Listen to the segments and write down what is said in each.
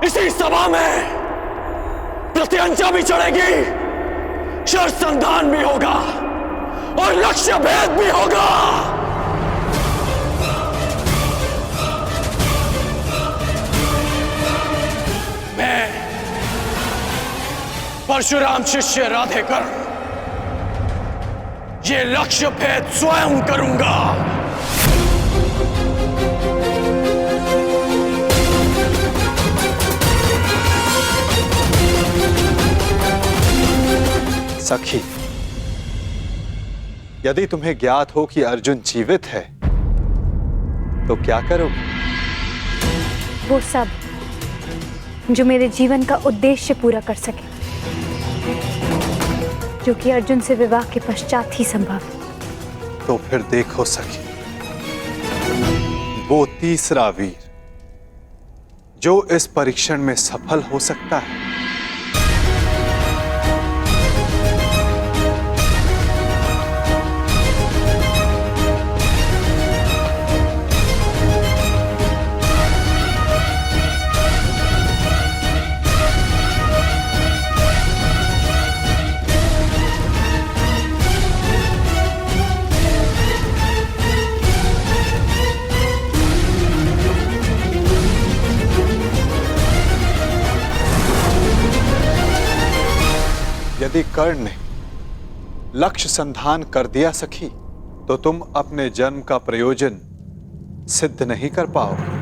इसी सभा में प्रत्यंचा भी चढ़ेगी, शर संधान भी होगा और लक्ष्य भेद भी होगा। मैं परशुराम शिष्य राधेकर्ण ये लक्ष्य भेद स्वयं करूंगा। सखी, यदि तुम्हें ज्ञात हो कि अर्जुन जीवित है तो क्या करोगे? वो सब जो मेरे जीवन का उद्देश्य पूरा कर सके, जो कि अर्जुन से विवाह के पश्चात ही संभव है। तो फिर देखो सखी, वो तीसरा वीर जो इस परीक्षण में सफल हो सकता है, यदि कर्ण ने लक्ष्य संधान कर दिया सखी, तो तुम अपने जन्म का प्रयोजन सिद्ध नहीं कर पाओगे।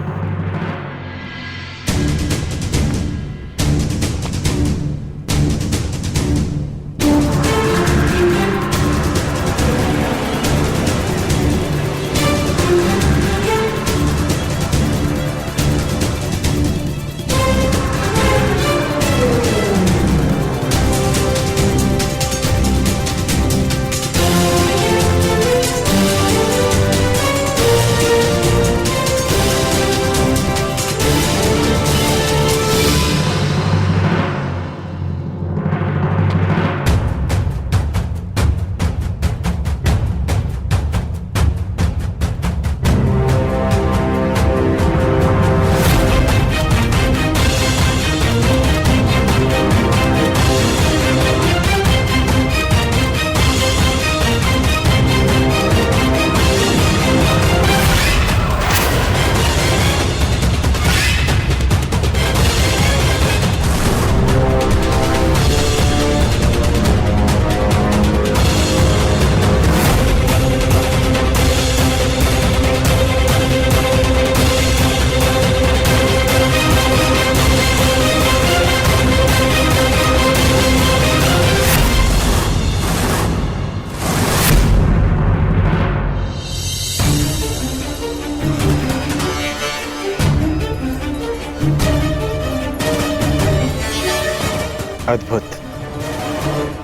अद्भुत,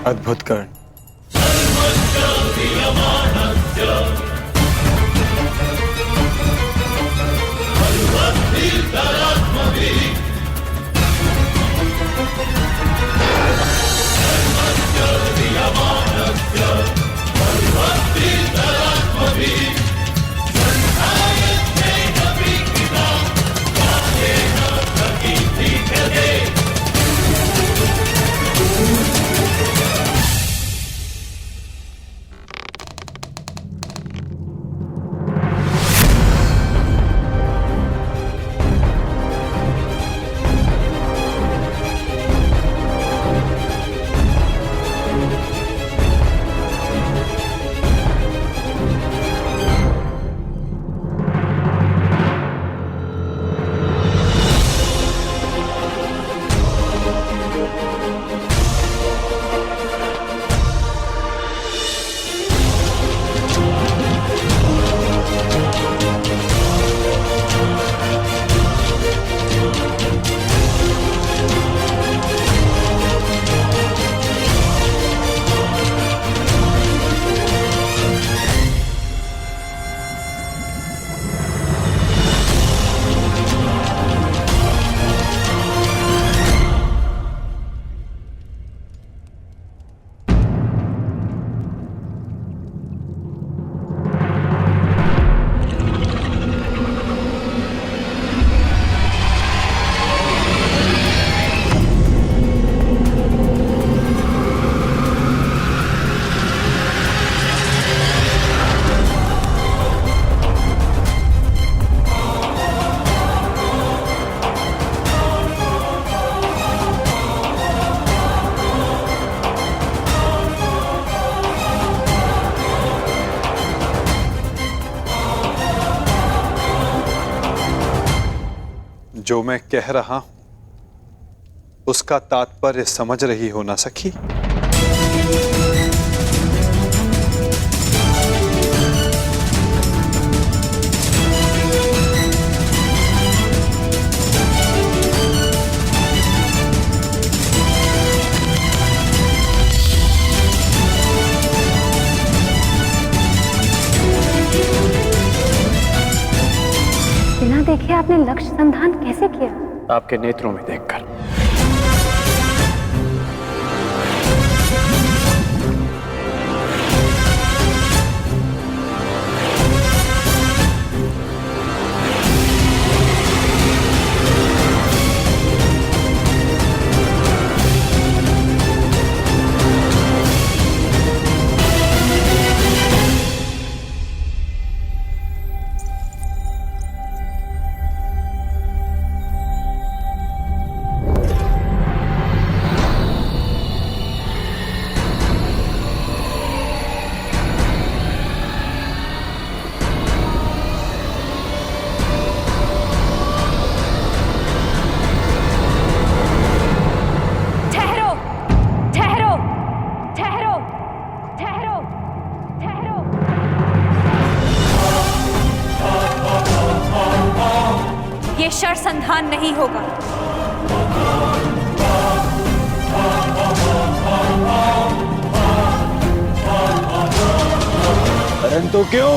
अद्भुत कर्ण। जो मैं कह रहा हूं उसका तात्पर्य समझ रही हो ना सखी? बिना देखे आपने लक्ष्य संधान कैसे किया? आपके नेत्रों में देखकर। ये शर संधान नहीं होगा। परंतु क्यों?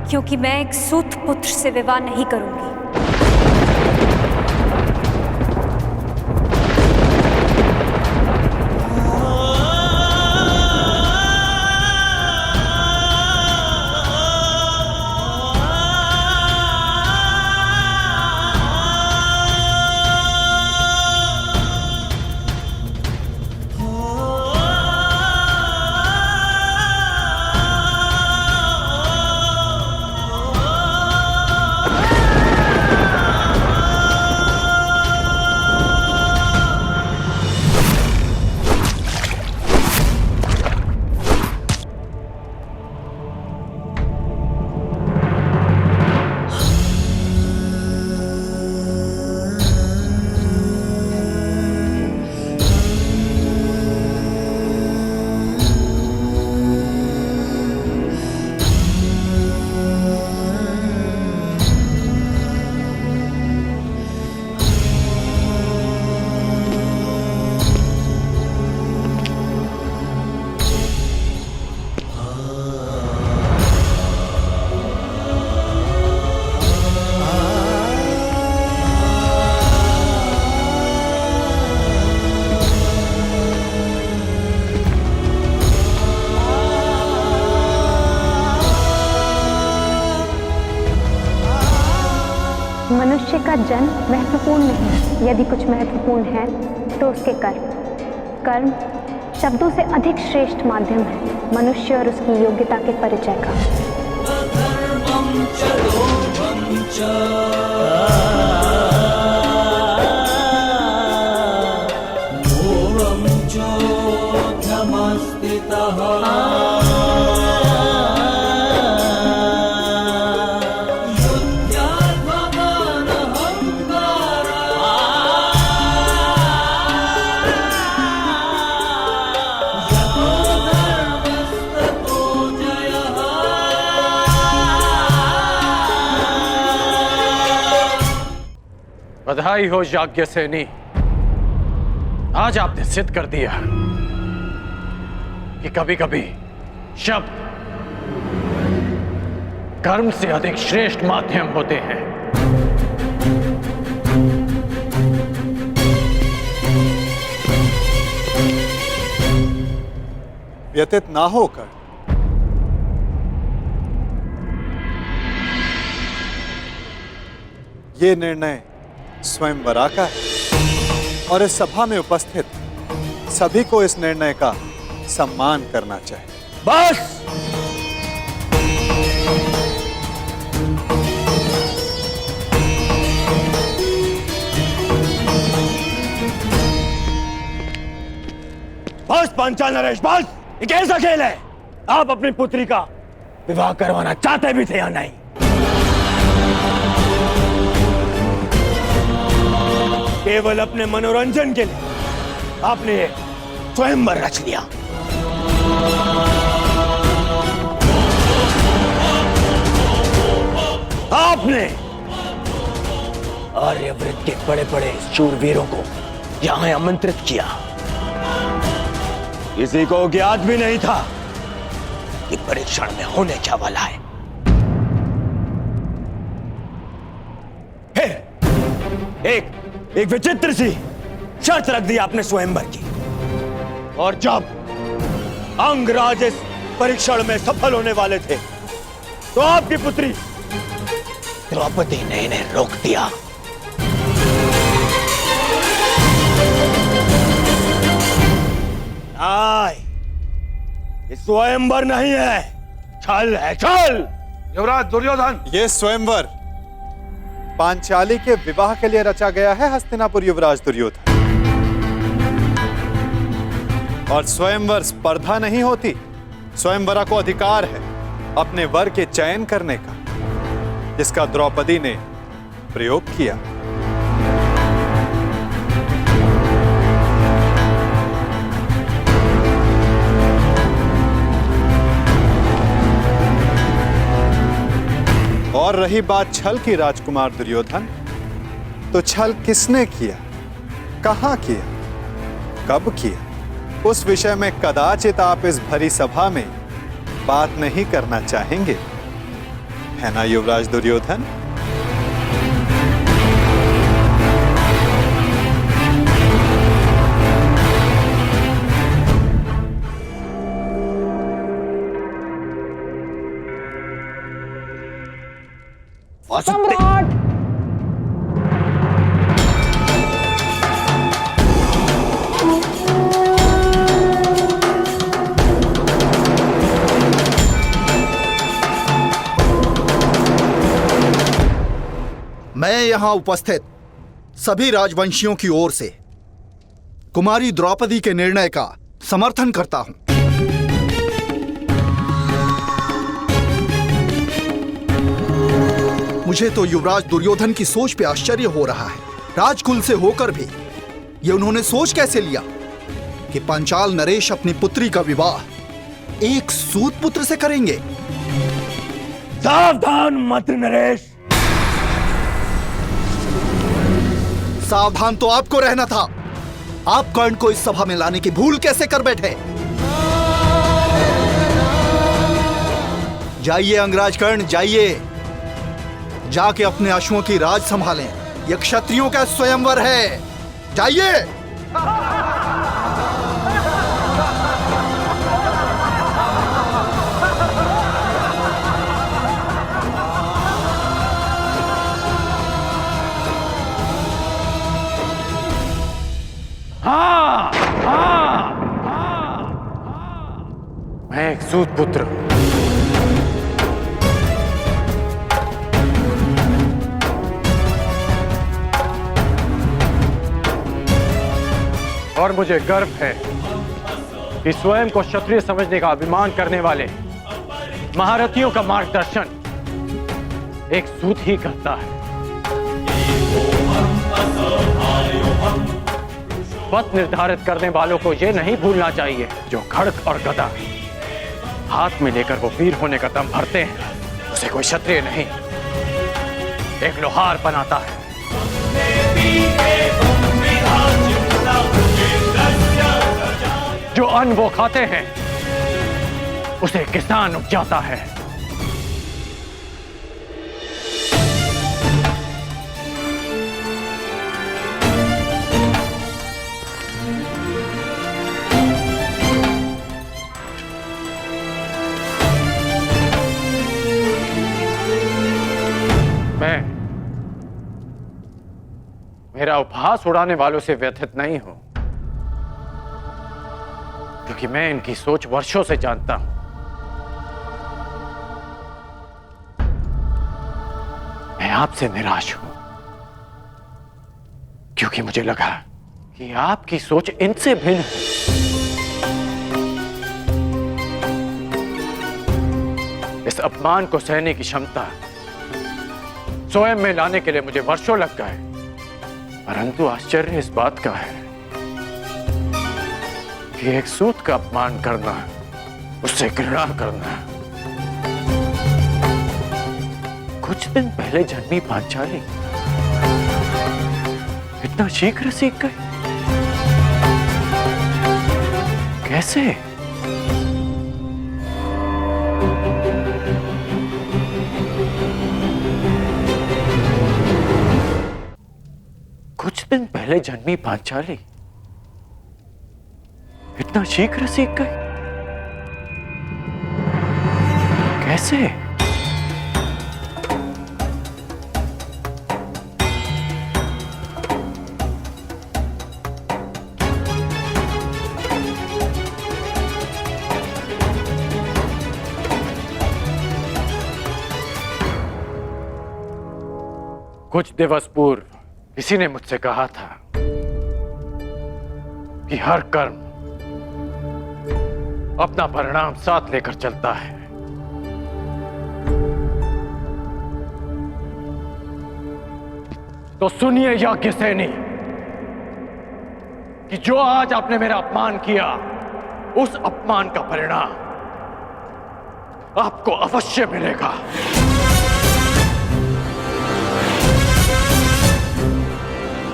क्योंकि मैं एक सूत पुत्र से विवाह नहीं करूंगी। मनुष्य का जन्म महत्वपूर्ण नहीं, यदि कुछ महत्वपूर्ण है तो उसके कर्म। कर्म शब्दों से अधिक श्रेष्ठ माध्यम है मनुष्य और उसकी योग्यता के परिचय का। बधाई हो याज्ञसेनी, आज आपने सिद्ध कर दिया कि कभी कभी शब्द कर्म से अधिक श्रेष्ठ माध्यम होते हैं। व्यतीत ना होकर ये निर्णय स्वयंवरा का है और इस सभा में उपस्थित सभी को इस निर्णय का सम्मान करना चाहिए। बस। बस पांचाल नरेश, बस। ये कैसा खेल है? आप अपनी पुत्री का विवाह करवाना चाहते भी थे या नहीं? केवल अपने मनोरंजन के लिए आपने ये स्वयंवर रच लिया। आपने आर्यव्रत के बड़े बड़े शूरवीरों को यहां आमंत्रित किया। किसी को ज्ञात भी नहीं था कि परीक्षण में होने क्या वाला है। एक विचित्र सी शर्त रख दी आपने स्वयंवर की, और जब अंगराज इस परीक्षण में सफल होने वाले थे तो आपकी पुत्री द्रौपदी ने इन्हें रोक दिया। ये स्वयंवर नहीं है, छल है, छल। युवराज दुर्योधन, ये स्वयंवर पांचाली के विवाह के लिए रचा गया है हस्तिनापुर युवराज दुर्योधन। और स्वयंवर स्पर्धा नहीं होती, स्वयंवरा को अधिकार है अपने वर के चयन करने का, जिसका द्रौपदी ने प्रयोग किया। और रही बात छल की राजकुमार दुर्योधन, तो छल किसने किया, कहां किया, कब किया, उस विषय में कदाचित आप इस भरी सभा में बात नहीं करना चाहेंगे, है ना युवराज दुर्योधन? सम्राट! मैं यहां उपस्थित सभी राजवंशियों की ओर से कुमारी द्रौपदी के निर्णय का समर्थन करता हूं। मुझे तो युवराज दुर्योधन की सोच पे आश्चर्य हो रहा है। राजकुल से होकर भी ये उन्होंने सोच कैसे लिया कि पांचाल नरेश अपनी पुत्री का विवाह एक सूत पुत्र से करेंगे। सावधान मंत्री नरेश। सावधान तो आपको रहना था। आप कर्ण को इस सभा में लाने की भूल कैसे कर बैठे? जाइए अंगराज कर्ण, जाइए, जाके अपने अश्वों की राज संभालें। यह क्षत्रियों का स्वयंवर है, जाइए। हाँ, हाँ, मैं एक सूत पुत्र हूं। और मुझे गर्व है कि स्वयं को क्षत्रिय समझने का अभिमान करने वाले महारथियों का मार्गदर्शन एक सूत ही करता है। पथ निर्धारित करने वालों को यह नहीं भूलना चाहिए, जो खड्ग और गदा हाथ में लेकर वो वीर होने का दम भरते हैं, उसे कोई क्षत्रिय नहीं, एक लोहार बनाता है। जो अन्न वो खाते हैं उसे किसान उपजाता है। मेरा उपहास उड़ाने वालों से व्यथित नहीं हूं, क्योंकि मैं इनकी सोच वर्षों से जानता हूं। आपसे निराश हूं, क्योंकि मुझे लगा कि आपकी सोच इनसे भिन्न है। इस अपमान को सहने की क्षमता स्वयं में लाने के लिए मुझे वर्षों लग गए, परंतु आश्चर्य इस बात का है कि एक सूत का अपमान करना, उससे घृणा करना, कुछ दिन पहले जन्मी पांचाली इतना शीघ्र सीख गए? कैसे? कुछ दिन पहले जन्मी पांचाली इतना शीघ्र सीख गए? कैसे? कुछ दिवस पूर्व किसी ने मुझसे कहा था कि हर कर्म अपना परिणाम साथ लेकर चलता है। तो सुनिए याज्ञसेनी कि जो आज आपने मेरा अपमान किया, उस अपमान का परिणाम आपको अवश्य मिलेगा।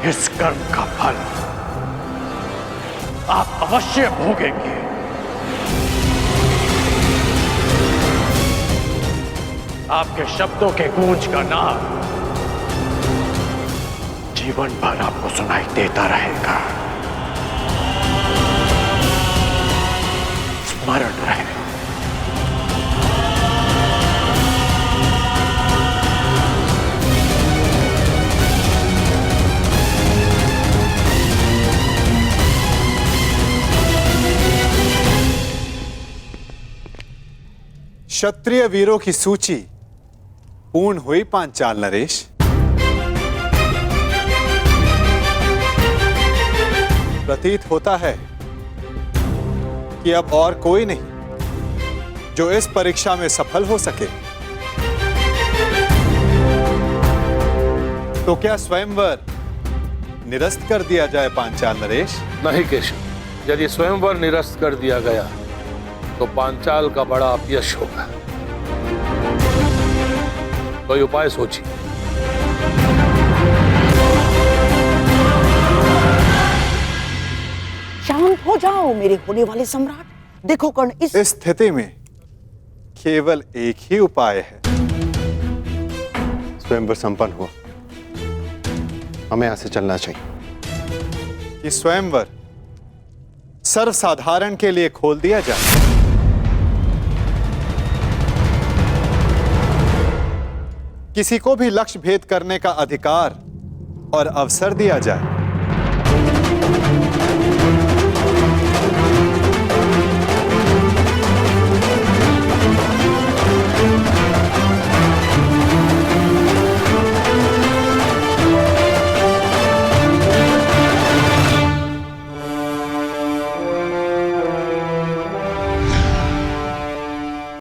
इस कर्म का फल आप अवश्य भोगेंगे। आपके शब्दों के गूंज का नाम जीवन भर आपको सुनाई देता रहेगा। स्मरण रहे। क्षत्रिय वीरों की सूची पूर्ण हुई पांचाल नरेश। प्रतीत होता है कि अब और कोई नहीं जो इस परीक्षा में सफल हो सके। तो क्या स्वयंवर निरस्त कर दिया जाए पांचाल नरेश? नहीं केशव, यदि स्वयंवर निरस्त कर दिया गया तो पांचाल का बड़ा अपयश होगा। कोई उपाय सोचिए। शांत हो जाओ मेरे होने वाले सम्राट। देखो कर्ण, इस स्थिति में केवल एक ही उपाय है। स्वयंवर संपन्न हुआ, हमें यहां से चलना चाहिए। कि स्वयंवर सर्वसाधारण के लिए खोल दिया जाए। किसी को भी लक्ष्य भेद करने का अधिकार और अवसर दिया जाए।